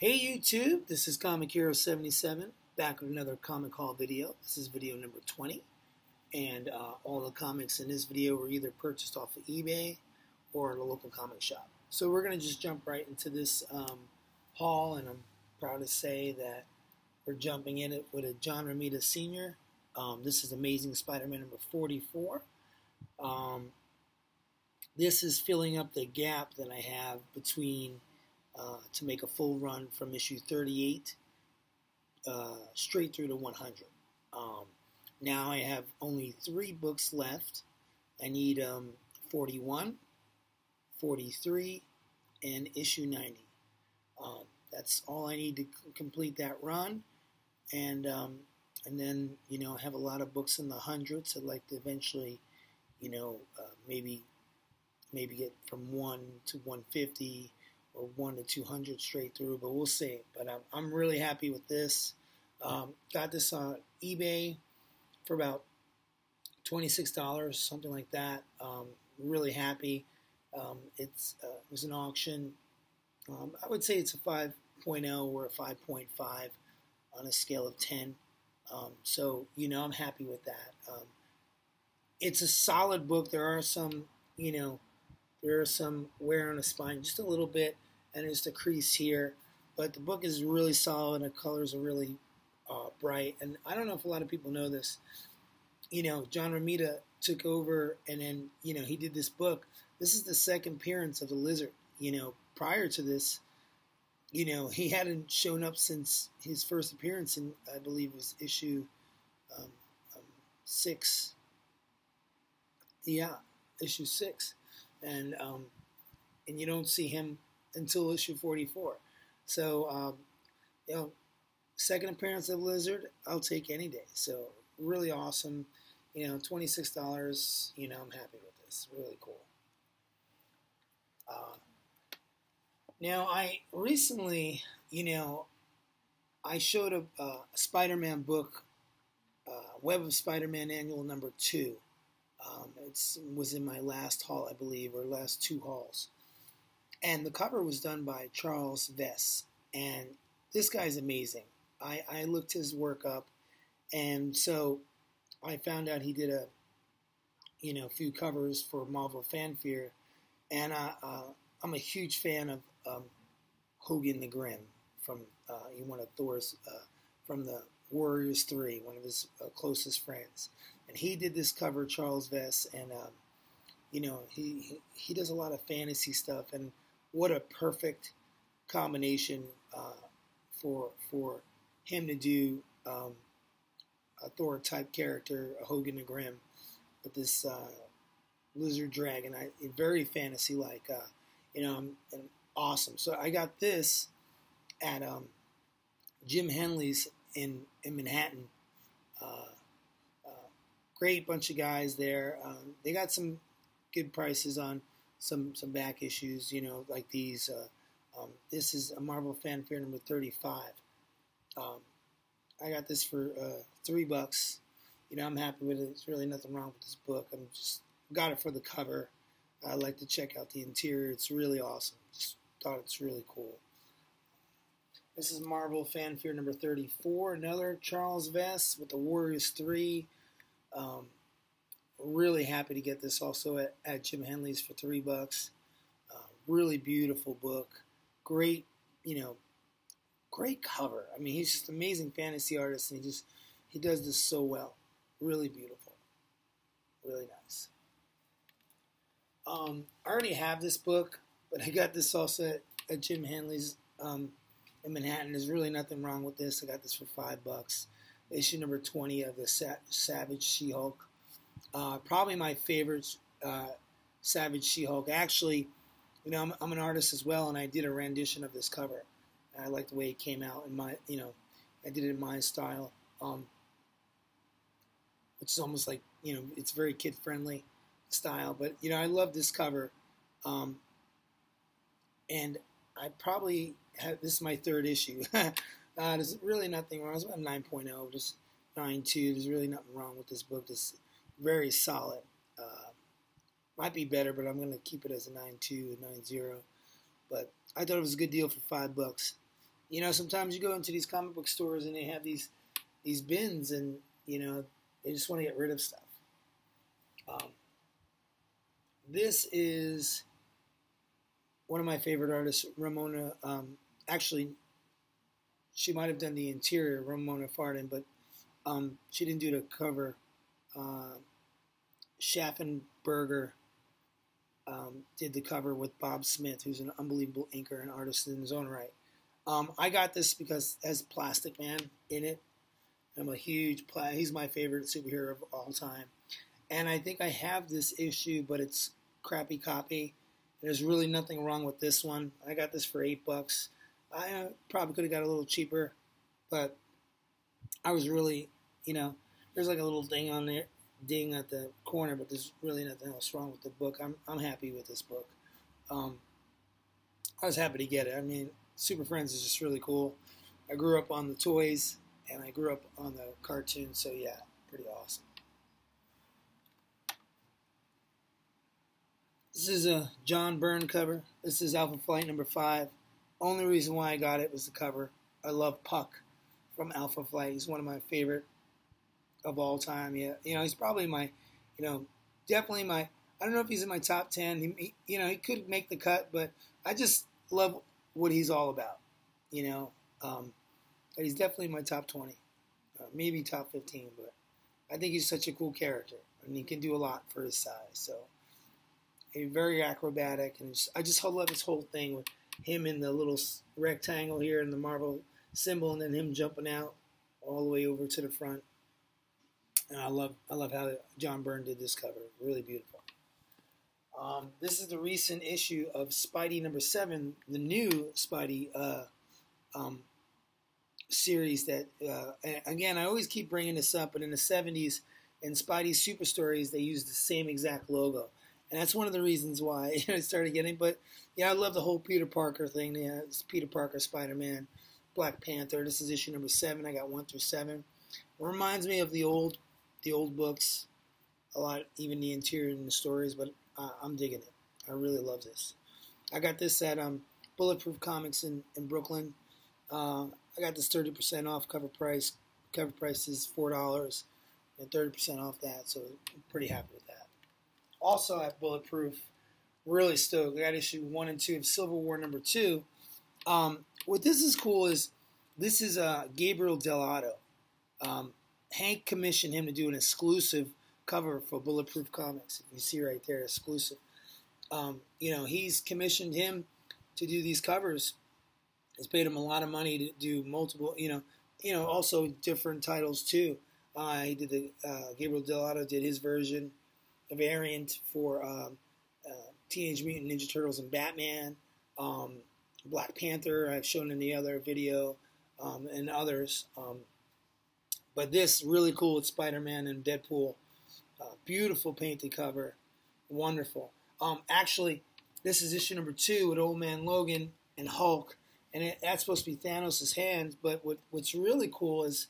Hey YouTube, this is Comic Hero 77 back with another comic haul video. This is video number 20, and all the comics in this video were either purchased off of eBay or at a local comic shop. So we're going to just jump right into this haul, and I'm proud to say that we're jumping in it with a John Romita Sr. This is Amazing Spider-Man number 44. This is filling up the gap that I have between to make a full run from issue 38 straight through to 100. Now I have only 3 books left. I need 41, 43, and issue 90. That's all I need to complete that run, and then I have a lot of books in the hundreds. I'd like to eventually, maybe get from 1 to 150. Or 1 to 200 straight through, but we'll see. But I'm really happy with this. Got this on eBay for about $26, something like that. Really happy. It was an auction. I would say it's a 5.0 or a 5.5 on a scale of 10. So I'm happy with that. It's a solid book. There are some wear on the spine, just a little bit, and there's the crease here. But the book is really solid, and the colors are really bright. And I don't know if a lot of people know this. John Romita took over, and then, he did this book. This is the second appearance of the Lizard. Prior to this, he hadn't shown up since his first appearance in, I believe it was issue 6. Yeah, issue 6. And you don't see him until issue 44. So, second appearance of Lizard, I'll take any day. So, really awesome. $26, I'm happy with this. Really cool. Now, I recently, I showed a Spider-Man book, Web of Spider-Man Annual number 2. It was in my last haul, I believe, or last 2 hauls. And the cover was done by Charles Vess. And this guy's amazing. I looked his work up, and so I found out he did a few covers for Marvel Fanfare. And I'm a huge fan of Hogan the Grim from one of Thor's, from the Warriors 3, one of his closest friends. And he did this cover, Charles Vess, and he does a lot of fantasy stuff, and what a perfect combination for him to do a Thor type character, a Hogan the Grim, with this lizard dragon, very fantasy like, and awesome. So I got this at Jim Hanley's in Manhattan. Great bunch of guys there. They got some good prices on some back issues, like these. This is a Marvel Fanfare number 35. I got this for $3. I'm happy with it. There's really nothing wrong with this book. I'm just got it for the cover. I like to check out the interior. It's really awesome. Just thought it's really cool. This is Marvel Fanfare number 34. Another Charles Vess with the Warriors 3. Really happy to get this also at Jim Henley's for $3. Really beautiful book. Great, great cover. I mean, he's just an amazing fantasy artist, and he does this so well. Really beautiful. Really nice. I already have this book, but I got this also at Jim Henley's in Manhattan. There's really nothing wrong with this. I got this for $5. Issue number 20 of the Savage She-Hulk. Probably my favorite Savage She-Hulk. Actually, I'm an artist as well, and I did a rendition of this cover. I like the way it came out in my, I did it in my style, which is almost like, it's very kid-friendly style. But, I love this cover, and I probably have, this is my 3rd issue. There's really nothing wrong. It's about 9.0, just 9.2. There's really nothing wrong with this book. It's very solid. Might be better, but I'm going to keep it as a 9.2, a 9.0. But I thought it was a good deal for $5. sometimes you go into these comic book stores and they have these bins, and they just want to get rid of stuff. This is one of my favorite artists, Ramona. Actually, she might have done the interior, Ramona Farden, but she didn't do the cover. Schaffenberger did the cover with Bob Smith, who's an unbelievable inker and artist in his own right. I got this because it has Plastic Man in it. I'm a huge he's my favorite superhero of all time. And I think I have this issue, but it's crappy copy. There's really nothing wrong with this one. I got this for $8. I probably could have got a little cheaper, but I was really, there's like a little ding on there, ding at the corner, but there's really nothing else wrong with the book. I'm happy with this book. I was happy to get it. I mean, Super Friends is just really cool. I grew up on the toys, and I grew up on the cartoons, so yeah, pretty awesome. This is a John Byrne cover. This is Alpha Flight number 5. Only reason why I got it was the cover. I love Puck from Alpha Flight. He's one of my favorite of all time. Yeah, he's probably my, definitely my. I don't know if he's in my top 10. He could make the cut, but I just love what he's all about. But he's definitely my top 20, maybe top 15. But I think he's such a cool character, and he can do a lot for his size. So. Very acrobatic, and I just love this whole thing with him in the little rectangle here and the Marvel symbol, and then him jumping out all the way over to the front. And I love how John Byrne did this cover. Really beautiful. This is the recent issue of Spidey number 7, the new Spidey series. That again, I always keep bringing this up, but in the 70s, in Spidey Super Stories, they used the same exact logo. And that's one of the reasons why I started getting. But yeah, I love the whole Peter Parker thing. Yeah, it's Peter Parker, Spider-Man, Black Panther. This is issue number 7. I got 1 through 7. It reminds me of the old books a lot, even the interior and the stories. But I'm digging it. I really love this. I got this at Bulletproof Comics in Brooklyn. I got this 30% off cover price. Cover price is $4 and 30% off that. So I'm pretty happy with that. Also at Bulletproof, really stoked. I got issue 1 and 2 of Civil War number 2. What this is cool is this is Gabriel Dell'Otto. Hank commissioned him to do an exclusive cover for Bulletproof Comics. You see right there, exclusive. He's commissioned him to do these covers. He's paid him a lot of money to do multiple, also different titles too. He did Gabriel Dell'Otto did his version. A variant for Teenage Mutant Ninja Turtles and Batman, Black Panther, I've shown in the other video, and others. But this, really cool with Spider-Man and Deadpool. Beautiful painted cover. Wonderful. Actually, this is issue number 2 with Old Man Logan and Hulk. And that's supposed to be Thanos' hands. But what's really cool is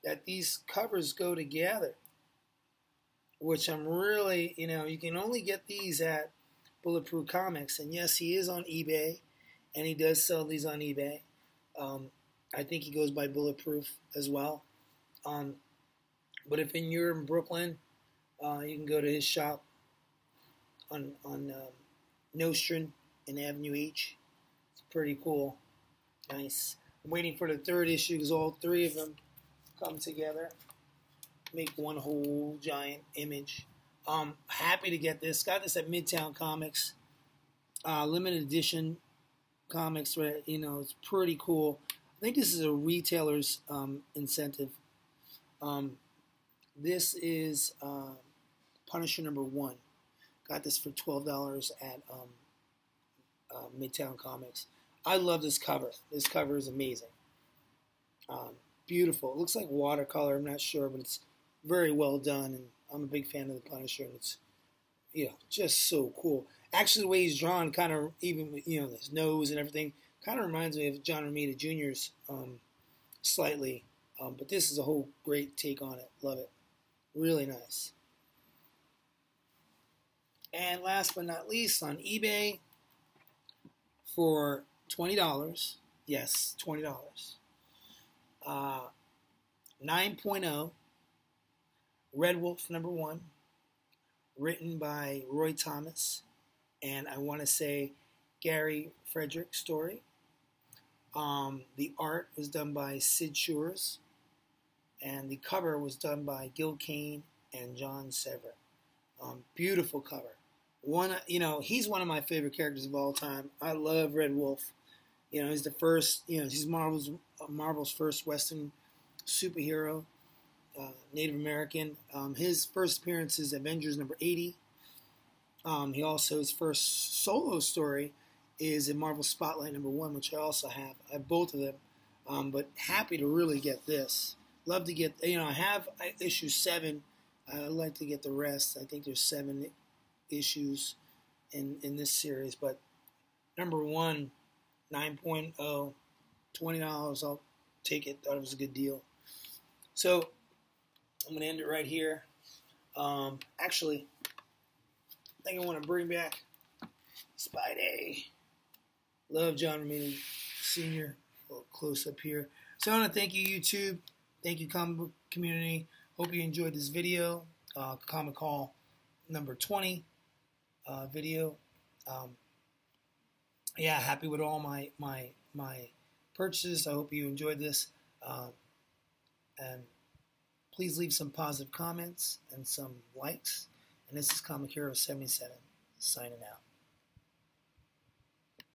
that these covers go together. Which I'm really, you can only get these at Bulletproof Comics. And yes, he is on eBay, and he does sell these on eBay. I think he goes by Bulletproof as well. But if you're in Brooklyn, you can go to his shop on Nostrand in Avenue H. It's pretty cool. Nice. I'm waiting for the 3rd issue because all 3 of them come together. Make one whole giant image. Happy to get this. Got this at Midtown Comics. Limited edition comics. Right? It's pretty cool. I think this is a retailer's incentive. This is Punisher number 1. Got this for $12 at Midtown Comics. I love this cover. This cover is amazing. Beautiful. It looks like watercolor. I'm not sure, but it's very well done, and I'm a big fan of the Punisher, and it's, just so cool. Actually, the way he's drawn, kind of, even, his nose and everything, kind of reminds me of John Romita Jr.'s slightly, but this is a whole great take on it. Love it. Really nice. And last but not least, on eBay for $20, Yes, $20. 9.0, Red Wolf #1, written by Roy Thomas, and I want to say Gary Frederick story. The art was done by Sid Shores, and the cover was done by Gil Kane and John Sever. Beautiful cover. He's one of my favorite characters of all time. I love Red Wolf. He's the first. He's Marvel's first Western superhero, Native American. His first appearance is Avengers #80. He also, his first solo story is in Marvel Spotlight #1, which I also have. I have both of them, but happy to really get this. Love to get. I have issue 7. I'd like to get the rest. I think there's 7 issues in this series, but #1, 9.0, $20. I'll take it. Thought it was a good deal. So I'm gonna end it right here. Actually, I think I want to bring back Spidey. Love John Romita Sr. A little close up here. So I want to thank you, YouTube. Thank you, comic book community. Hope you enjoyed this video. Comic Haul number 20 video. Yeah, happy with all my purchases. I hope you enjoyed this. And please leave some positive comments and some likes. And this is Comic Hero 77 signing out.